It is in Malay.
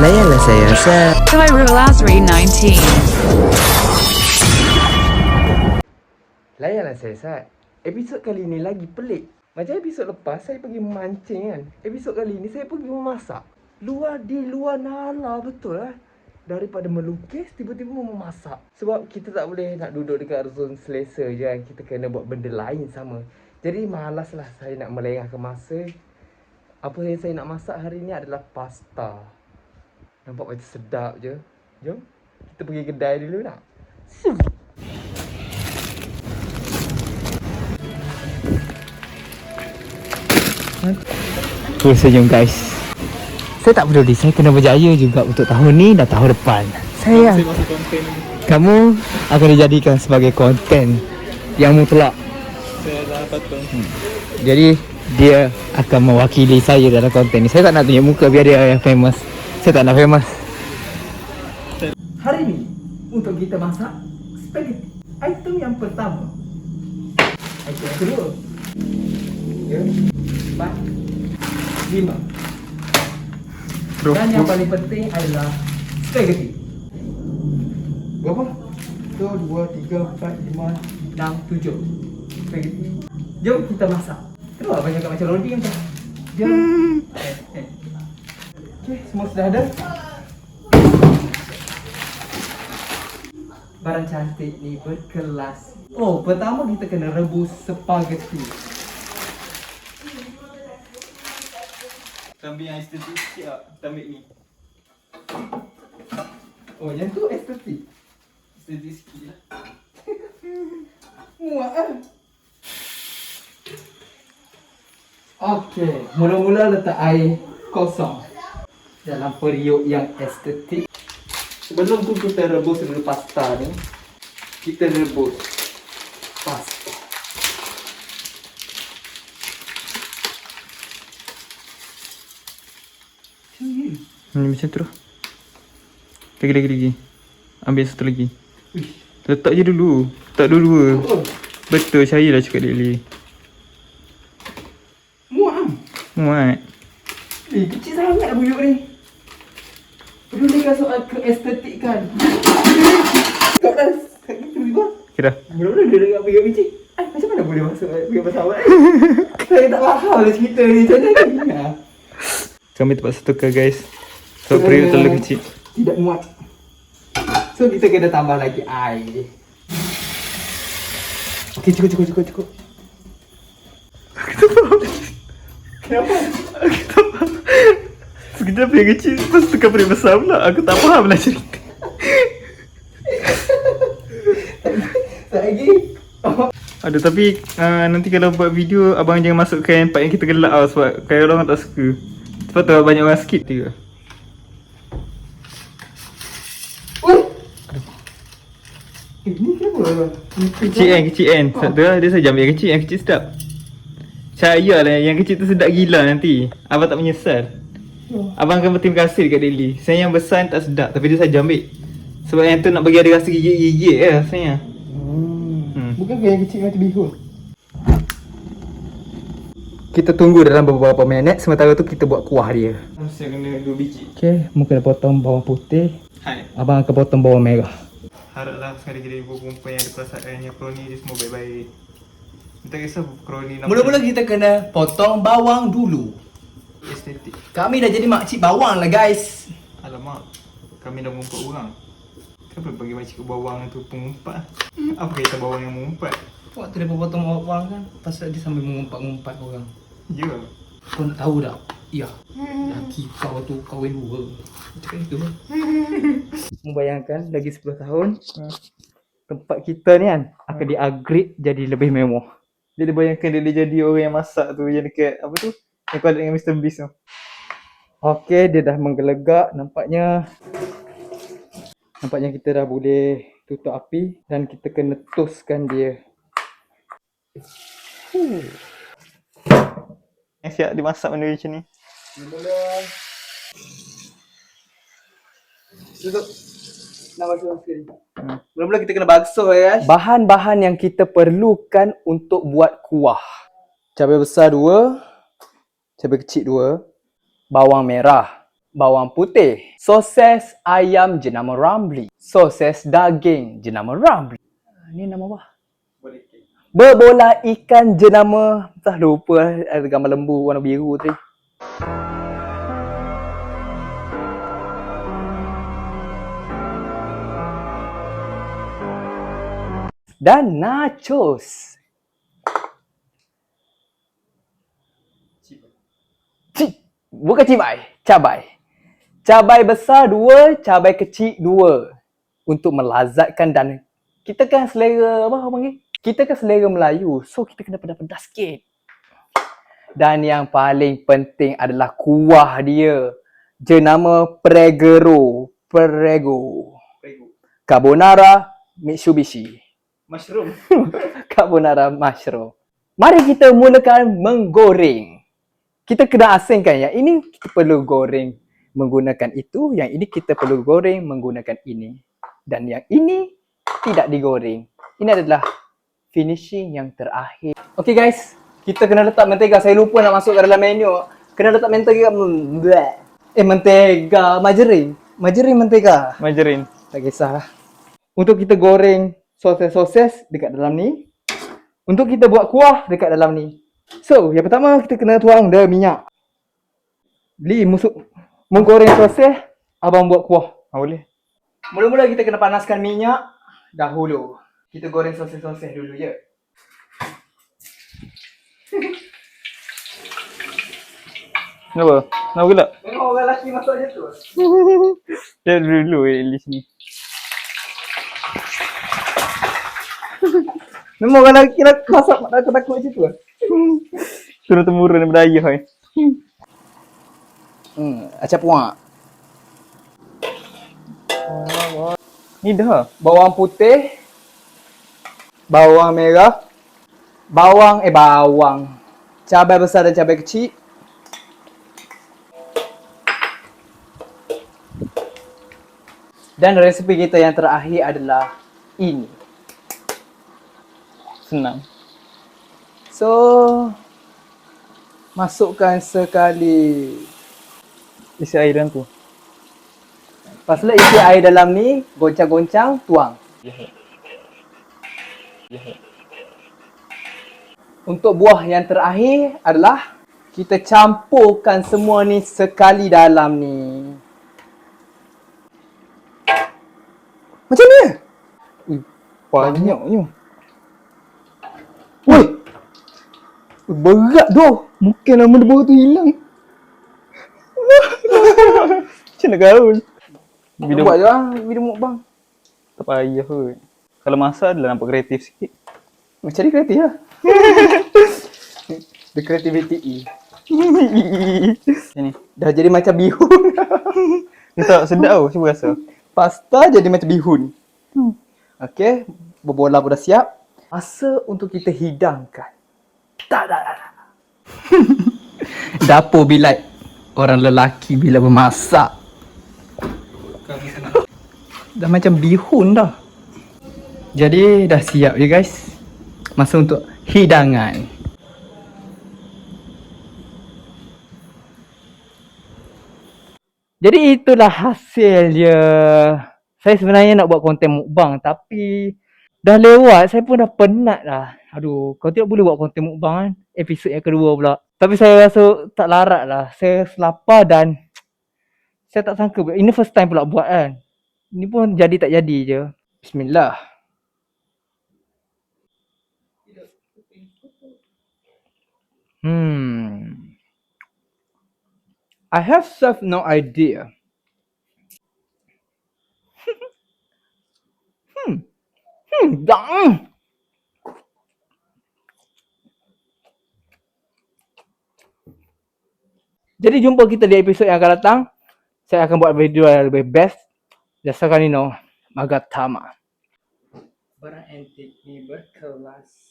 Layanlah saya, Sir. Khairul Azri 19. Layanlah saya, Sat. Episod kali ni lagi pelik. Macam episod lepas saya pergi memancing kan. Episod kali ni saya pergi memasak. Di luar nalar betul lah. Daripada melukis, tiba-tiba memasak. Sebab kita tak boleh nak duduk dekat zon selesa je kan. Kita kena buat benda lain sama. Jadi malas lah saya nak melengahkan masa. Apa yang saya nak masak hari ni adalah pasta. Nampak macam sedap je. Jom, kita pergi kedai dulu nak. Senyum guys. Saya tak peduli, saya kena berjaya juga untuk tahun ni dan tahun depan. Saya kamu akan dijadikan sebagai konten yang mutlak. Saya dah patut. Jadi dia akan mewakili saya dalam konten ni. Saya tak nak tunjuk muka biar dia yang famous. Saya tak nak famous. Hari ni untuk kita masak spaghetti. Item yang pertama. Item yang kedua. 3, 4, 5. Dan yang paling penting adalah spaghetti. Berapa? 1, 2, 3, 4, 5, 6, 7 spaghetti. Jom kita masak. Kenapa abang cakap macam loading kan? Jom. Okay, semua sudah ada. Barang cantik ni berkelas. Oh, pertama kita kena rebus spaghetti. Tambah yang estetik sikit tak? Tambah ni. Oh, yang tu estetik. Estetik sikit lah. Muak ah. Okey, mula-mula letak air kosong dalam periuk yang estetik. Sebelum tu kita rebus dulu pasta ni. Kita rebus pasta. Macam tu. Lagi. Ambil satu lagi. Letak je dulu. Letak dulu. Betul, saya dah cakap Deli. Muat. Kecil sangat buyuk ni. Pedulikan soal keestetikan. Kau dah sakit tiba-tiba. Okay dah. Mula-mula dia dekat buyuk kecil. Macam mana boleh masuk buyuk pesawat? Saya tak faham lah cerita ni. Macam mana ni? Kami terpaksa tukar guys. So periuk terlalu kecil. Tidak muat. So kita kena tambah lagi air. Okey, cukup. Kenapa? Sekejap periuk kecil, lepas tukar periuk besar pula. Aku tak faham lah cerita. Tak lagi. Ada tapi nanti kalau buat video abang jangan masukkan part yang kita gelak tau. Sebab kayak orang tak suka. Sebab tu banyak orang skip juga. Ni kenapa? Kecil kan? Sebab tu lah dia saja ambil yang kecil sedap. Percayalah yang kecil tu sedap gila nanti. Abang tak menyesal. Abang akan berterima kasih dekat Deli. Saya yang besar tak sedap tapi dia saja ambil. Sebab yang tu nak bagi ada rasa gigit-gigit je rasanya. Bukan yang kecil macam bihun. Kita tunggu dalam beberapa minit. Sementara tu kita buat kuah dia. Saya kena 2 biji. Okey, mungkin dah potong bawang putih. Hai. Abang akan potong bawang merah. Haraplah sekali jadi ibu perempuan yang ada perasaan yang kroni dia semua baik-baik. Tak kisah kroni nama Mula-mula kita kena potong bawang dulu. estetik. Kami dah jadi makcik bawang lah guys. Alamak, kami dah mengumpat orang. Kenapa bagi makcik bawang tu pengumpat? Apa kaitan bawang yang mengumpat? Waktu dia potong bawang kan, pasal dia sambil mengumpat-ngumpat orang. Ya. Kau nak tahu tak? Ya. Laki kau tu kahwin 2. Cakap itu. Membayangkan lagi 10 tahun tempat kita ni kan akan di-upgrade jadi lebih mewah. Dia bayangkan dia jadi orang yang masak tu yang dekat apa tu? Yang collab dengan Mr Beast tu. Okey, dia dah menggelegak nampaknya. Nampaknya kita dah boleh tutup api dan kita kena toastkan dia. Yang siap dimasak benda macam ni. Mula-mula tutup. Nak basuh sekali. Mula-mula kita kena basuh ya guys. Bahan-bahan yang kita perlukan untuk buat kuah. Cabai besar 2, cabai kecil 2, bawang merah bawang putih, soses ayam jenama Ramli, soses daging jenama Ramli. Ni nama apa? Berbola ikan jenama, entah lupa ada gambar lembu warna biru tadi. Dan nachos. Bukan cabai. Cabai besar 2, cabai kecil 2. Untuk melazatkan dan kita kan selera apa orang panggil? Kita kan selera Melayu. So kita kena pedas-pedas sikit. Dan yang paling penting adalah kuah dia. Jenama Prego. Carbonara Mitsubishi. Mushroom. Carbonara mushroom. Mari kita mulakan menggoreng. Kita kena asingkan yang ini kita perlu goreng menggunakan itu, yang ini kita perlu goreng menggunakan ini. Dan yang ini tidak digoreng. Ini adalah finishing yang terakhir. Okay guys, kita kena letak mentega. Saya lupa nak masuk ke dalam menu. Kena letak mentega. Mentega. Margarin mentega. Margarine. Tak kisahlah. Untuk kita goreng soses-soses dekat dalam ni. Untuk kita buat kuah dekat dalam ni. So, yang pertama kita kena tuang dah minyak. Li menggoreng soses, abang buat kuah. Boleh. Mula-mula kita kena panaskan minyak dahulu. Kita goreng soses-soses dulu je. Kenapa? Nak gelap? Memang orang lelaki masuk je tu. Dia dulu list ni. Memang orang lelaki nak masak takut macam tu. Turun temurun daripada ayah kan. Acap puak. Ni dah. Bawang putih, bawang merah, bawang, cabai besar dan cabai kecil. Dan resipi kita yang terakhir adalah ini. Senang. So, masukkan sekali. Isi air dalam tu. Lepas tu isi air dalam ni, goncang-goncang, tuang. Untuk buah yang terakhir adalah kita campurkan semua ni sekali dalam ni. Macam ni? Banyaknya. Woi! Berat tu. Mungkin nama debu tu hilang. Macam nak gaul. Bila buat je lah, video mukbang. Tak payah kot. Kalau masak adalah nampak kreatif sikit. Macam ni kreatif lah. The creativity E. Sini. Dah jadi macam bihun. Ni tak sedap tau. Cuba rasa. Pasta jadi macam bihun. Okay, berbola pun dah siap. Masa untuk kita hidangkan. Tak. Dapur bilik orang lelaki bila bermasak. Dah macam bihun dah. Jadi dah siap je guys. Masa untuk hidangan. Jadi itulah hasil dia. Saya sebenarnya nak buat konten mukbang tapi dah lewat, saya pun dah penat dah. Aduh, kau tidak boleh buat konten mukbang kan? Episod yang kedua pula. Tapi saya rasa tak larat lah. Saya lapar dan saya tak sangka. Ini first time pula buat kan. Ini pun jadi tak jadi je. Bismillah. I have self no idea. Dang. Jadi jumpa kita di episod yang akan datang. Saya akan buat video yang lebih best. Jasa Kanino Magatama. Barang antik ni berkelas.